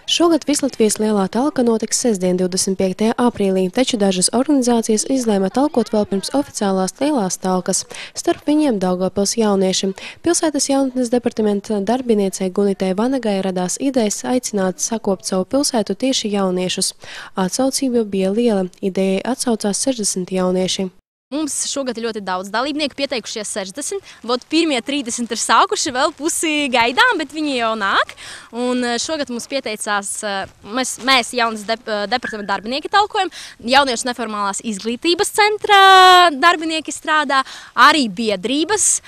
Šogad Vislatvijas lielā talka notiks sestdien 25. aprīlī, taču dažas organizācijas izlēma talkot vēl pirms oficiālās lielās talkas. Starp viņiem Daugavpils jaunieši. Pilsētas jaunatnes departamenta darbiniecei Gunitei Vanagai radās idejas aicināt sakopt savu pilsētu tieši jauniešus. Atsaucība bija liela, idejai atsaucās 60 jaunieši. Mums šogad ir ļoti daudz dalībnieku, pieteikušies 60. Pirmie 30 ir sākuši, vēl pusi gaidām, bet viņi jau nāk. Un šogad mums pieteicās, mēs jaunas departamenta darbinieki talkojam, jauniešu neformālās izglītības centra darbinieki strādā, arī biedrības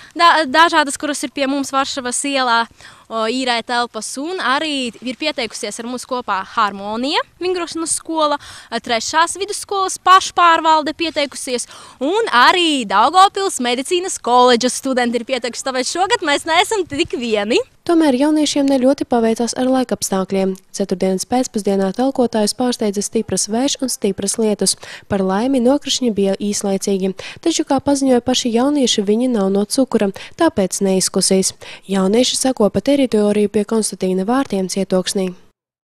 dažādas, kuras ir pie mums Varšavas ielā, īrē telpas, un arī ir pieteikusies ar mums kopā Harmonija, vingrošanas skola, 3. vidusskolas pašpārvalde pieteikusies, un arī Daugavpils medicīnas koledžas studenti ir pieteikušies, tāpēc šogad mēs neesam tik vieni. Tomēr jauniešiem ne ļoti paveicās ar laikapstākļiem. Ceturtdienas pēcpusdienā talkotājus pārsteidza stipras vējš un stipras lietus. Par laimi nokrišņi bija īslaicīgi, taču, kā paziņoja paši jaunieši, viņi nav no cukura, tāpēc neizkusīs. Jaunieši sakopa teritoriju pie Konstatīna vārtiem Cietoksnī.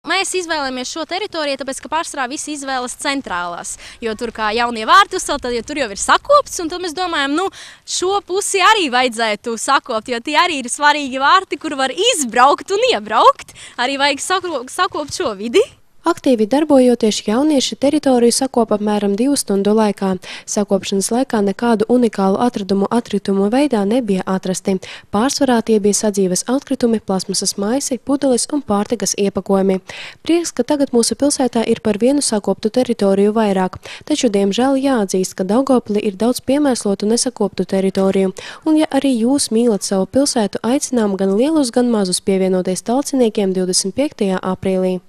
Mēs izvēlējāmies šo teritoriju, tāpēc, ka pārsvarā visi izvēlas centrālās, jo tur kā jaunie vārti uzcelt, tad tur jau ir sakopts, un tad mēs domājam, šo pusi arī vajadzētu sakopt, jo tie arī ir svarīgi vārti, kur var izbraukt un iebraukt, arī vajag sakopt šo vidi. Aktīvi darbojoties, jaunieši teritoriju sakopa apmēram 2 stundu laikā. Sakopšanas laikā nekādu unikālu atkritumu veidā nebija atrasti. Pārsvarā tie bija sadzīves atkritumi, plasmasas maisi, pudeles un pārtikas iepakojumi. Prieks, ka tagad mūsu pilsētā ir par vienu sakoptu teritoriju vairāk, taču diemžēl jāatzīst, ka Daugavpilī ir daudz piemēslotu nesakoptu teritoriju. Un ja arī jūs mīlat savu pilsētu, aicinām gan lielus, gan mazus pievienoties talciniekiem 25. aprīlī.